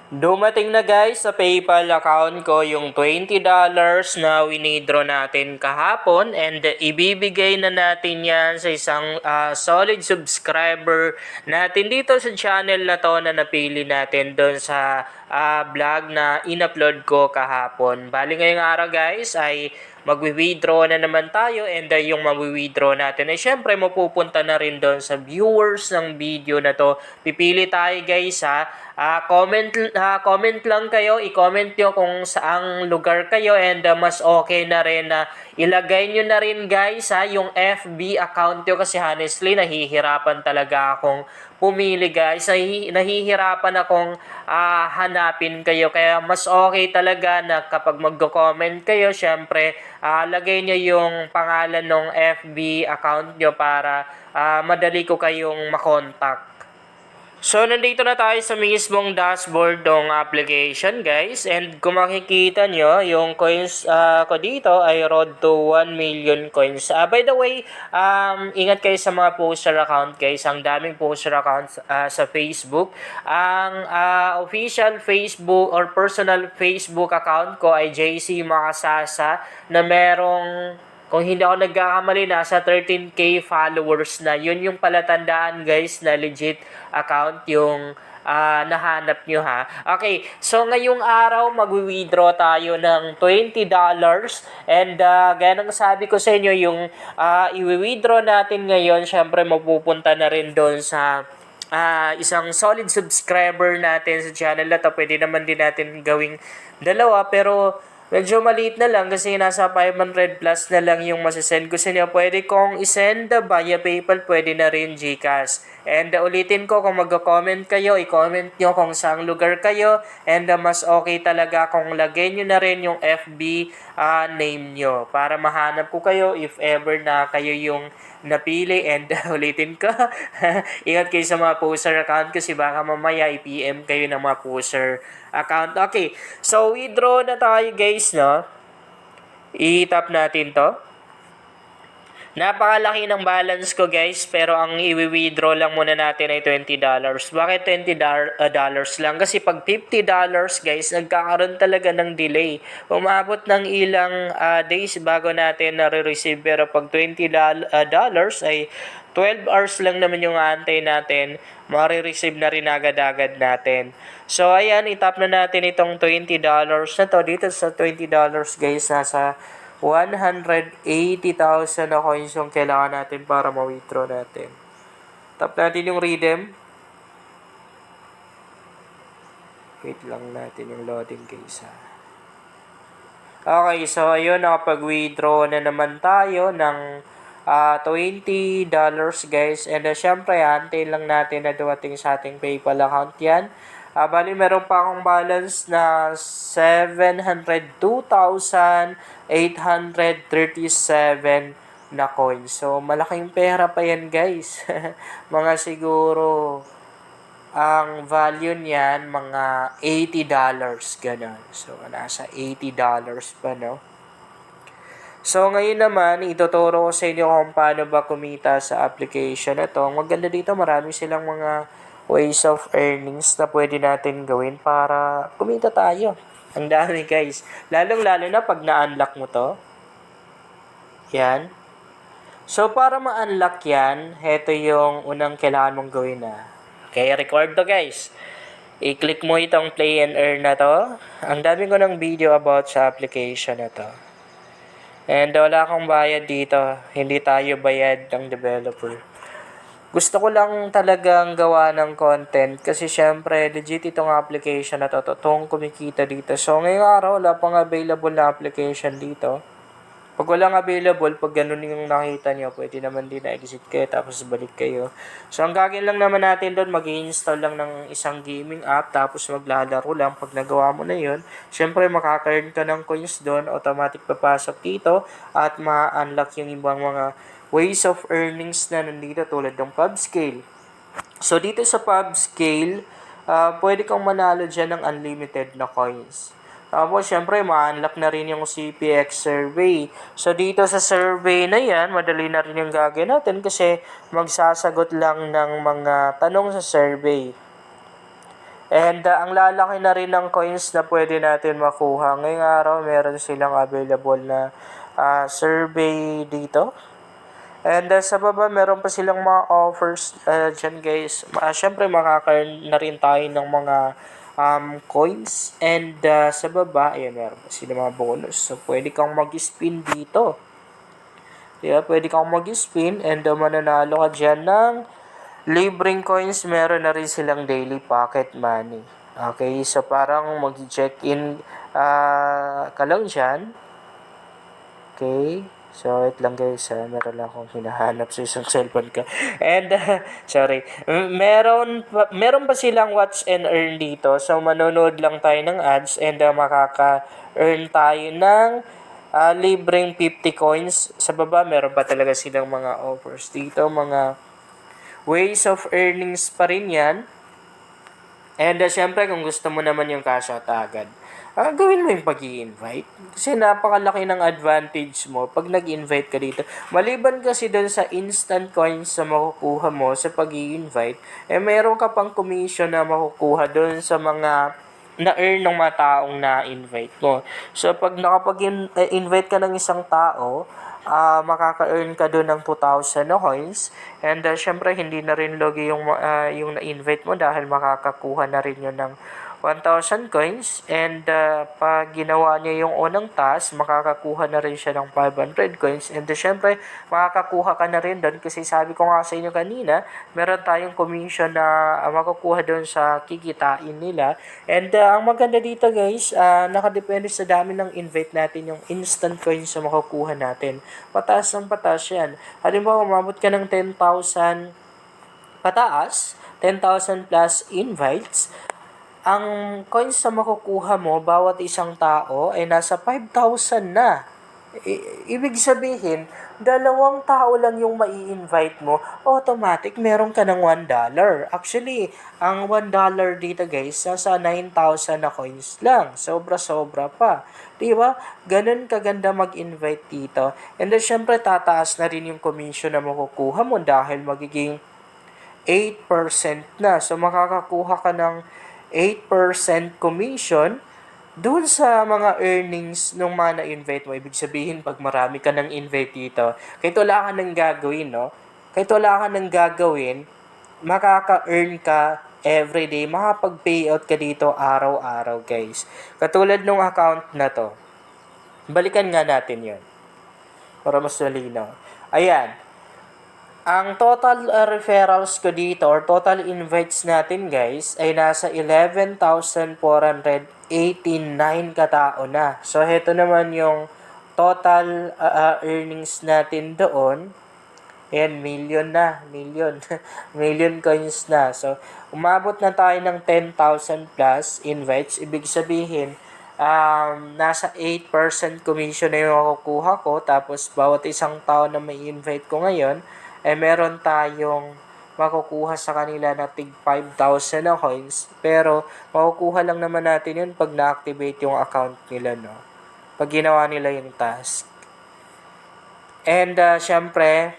Dumating na guys sa PayPal account ko yung $20 na winidraw natin kahapon and ibibigay na natin yan sa isang solid subscriber natin dito sa channel na to na napili natin doon sa vlog na in-upload ko kahapon. Bali ngayong araw guys ay magwi-withdraw na naman tayo and yung mawi-withdraw natin ay syempre mapupunta na rin doon sa viewers ng video na to. Pipili tayo guys ha. Comment lang kayo, i-comment nyo kung saang lugar kayo and mas okay na rin na ilagay nyo na rin guys yung FB account nyo kasi honestly nahihirapan talaga akong pumili guys. Nahihirapan akong hanapin kayo kaya mas okay talaga na kapag magko-comment kayo syempre lagay nyo yung pangalan ng FB account nyo para madali ko kayong makontak. So, nandito na tayo sa mismong dashboard ng application, guys. And kung makikita nyo, yung coins ko dito ay road to 1 million coins. By the way, ingat kayo sa mga poster account, guys. Ang daming poster accounts sa Facebook. Ang official Facebook or personal Facebook account ko ay JC Makasasa na merong, kung hindi ako nagkakamali, nasa 13k followers na. Yun yung palatandaan guys na legit account yung nahanap nyo ha. Okay, so ngayong araw magwi-withdraw tayo ng $20 and gaya ng sabi ko sa inyo yung i-withdraw natin ngayon, syempre mapupunta na rin doon sa isang solid subscriber natin sa channel na to. Pwede naman din natin gawing dalawa pero medyo maliit na lang kasi nasa 500 plus na lang yung masasend ko sa inyo. Pwede kong isend via PayPal, pwede na rin GCash. And ulitin ko, kung mag-comment kayo, i-comment nyo kung saang lugar kayo. And mas okay talaga kung lagay nyo na rin yung FB name nyo para mahanap ko kayo if ever na kayo yung napili. And ulitin ko, ingat kayo sa mga poster account kasi baka mamaya i-PM kayo ng mga poster account. Okay, so withdraw na tayo guys, no? I-tap natin to. Napakalaki ng balance ko guys, pero ang i-withdraw lang muna natin ay $20. Bakit $20 lang? Kasi pag $50 guys, nagkakaroon talaga ng delay. Umabot ng ilang days bago natin na-receive. Pero pag $20 ay 12 hours lang naman yung aantay natin, marireceive na rin agad-agad natin. So, ayan, itap na natin itong $20 na to. Dito sa $20 guys, nasa 180,000 na coins yung kailangan natin para ma-withdraw natin. Tap natin yung redeem. Wait lang natin yung loading guys ha. Okay, so ayun, nakapag-withdraw na naman tayo ng $20 guys. And syempre, antay lang natin na dumating sa ating PayPal account yan. Bali, meron pa akong balance na 702,837 na coins. So, malaking pera pa yan guys. Mga siguro, ang value niyan, mga $80. Ganun. So, nasa $80 pa, no? So, ngayon naman, ituturo ko sa inyo kung paano ba kumita sa application na to. Ang maganda dito, marami silang mga ways of earnings na pwede natin gawin para kumita tayo. Ang dami guys. Lalong-lalo na pag na-unlock mo to. Yan. So, para ma-unlock yan, heto yung unang kailangan mong gawin na. Okay, record to guys. I-click mo itong play and earn na to. Ang dami ko ng video about sa application na to. And wala akong bayad dito. Hindi tayo bayad ng developer. Gusto ko lang talagang gawa ng content kasi syempre legit itong application na to. Totoong kumikita dito. So ngayong araw wala pang available na application dito. Pag walang available, pag ganun yung nakita nyo, pwede naman din na exit kayo tapos balik kayo. So ang gagawin lang naman natin doon, mag-i-install lang ng isang gaming app tapos maglalaro lang. Pag nagawa mo na yun, syempre makaka-earn ka ng coins doon, automatic papasok dito at ma-unlock yung ibang mga ways of earnings na nandito tulad ng PubScale. So dito sa PubScale, pwede kang manalo dyan ng unlimited na coins. Tapos, syempre, ma-unlock na rin yung CPX survey. So, dito sa survey na yan, madali na rin yung gagawin natin kasi magsasagot lang ng mga tanong sa survey. And ang lalaki na rin ng coins na pwede natin makuha. Ngayong araw, meron silang available na survey dito. And sa baba, meron pa silang mga offers dyan guys. Syempre, makaka-earn na rin tayo ng mga coins. And sa baba, ayan, meron pa silang mga bonus. So, pwede kang mag-spin dito. Diba? Pwede kang mag-spin and mananalo ka dyan ng libreng coins. Meron na rin silang daily pocket money. Okay, so parang mag-check-in ka lang dyan. Okay. So, wait lang guys, meron lang akong hinahanap sa isang cellphone ko. And, sorry. Meron pa silang watch and earn dito. So, manonood lang tayo ng ads and makaka-earn tayo ng libreng 50 coins. Sa baba, meron pa talaga silang mga offers dito. Mga ways of earnings pa rin yan. And, syempre, kung gusto mo naman yung cash out agad, gawin mo yung pag-i-invite. Kasi napakalaki ng advantage mo pag nag-invite ka dito. Maliban kasi dun sa instant coins na makukuha mo sa pag-i-invite, meron ka pang commission na makukuha dun sa mga na-earn ng mga taong na-invite mo. So, pag nakapag-invite ka ng isang tao, makaka-earn ka doon ng 2,000 na coins. And syempre, hindi na rin logi yung na-invite mo dahil makakakuha na rin yun ng 1,000 coins. And pag ginawa niya yung unang task, makakakuha na rin siya ng 500 coins. And syempre, makakakuha ka na rin doon kasi sabi ko nga sa inyo kanina, meron tayong commission na makukuha doon sa kikitain nila. And ang maganda dito guys, nakadepende sa dami ng invite natin yung instant coins na makukuha natin. Pataas ng pataas yan. Halimbawa, umabot ka ng 10,000 pataas, 10,000 plus invites, ang coins na makukuha mo bawat isang tao ay nasa 5,000 na. Ibig sabihin, 2 tao lang yung mai-invite mo, automatic meron ka ng $1. Actually, ang $1 dito guys, nasa 9,000 na coins lang. Sobra-sobra pa. Diba? Ganun kaganda mag-invite dito. And then, syempre, tataas na rin yung commission na makukuha mo dahil magiging 8% na. So, makakakuha ka ng 8% commission doon sa mga earnings ng mga na-invite mo. Ibig sabihin, pag marami ka ng invite dito, kahit wala ka nang gagawin, no? Kahit wala ka nang gagawin, makaka-earn ka everyday, makapag-payout ka dito araw-araw, guys. Katulad nung account na to. Balikan nga natin yun. Para mas malinaw. Ayan. Ang total referrals ko dito or total invites natin guys ay nasa 11,489 katao na. So, heto naman yung total earnings natin doon. Ayan, million na. Million. Million coins na. So, umabot na tayo ng 10,000 plus invites. Ibig sabihin, nasa 8% commission na yung makukuha ko. Tapos, bawat isang tao na may invite ko ngayon, meron tayong makukuha sa kanila na tig 5,000 na coins. Pero, makukuha lang naman natin yun pag na-activate yung account nila, no? Pag ginawa nila yung task. And, syempre,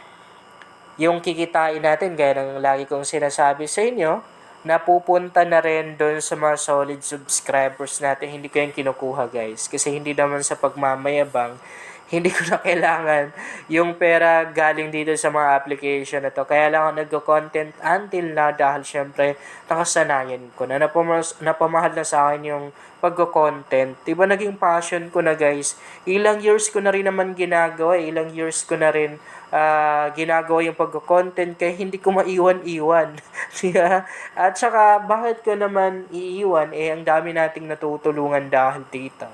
yung kikitain natin, gaya ng lagi kong sinasabi sa inyo, napupunta na rin doon sa mga solid subscribers natin. Hindi ko yung kinukuha, guys. Kasi hindi naman sa pagmamayabang, hindi ko na kailangan yung pera galing dito sa mga application na to. Kaya lang ako nagko-content until now dahil syempre nakasanayan ko na napamahal na sa akin yung pagko-content. Diba naging passion ko na guys. Ilang years ko na rin naman ginagawa. Ilang years ko na rin ginagawa yung pagko-content kaya hindi ko maiwan-iwan. At saka bakit ko naman iiwan? Ang dami nating natutulungan dahil dito.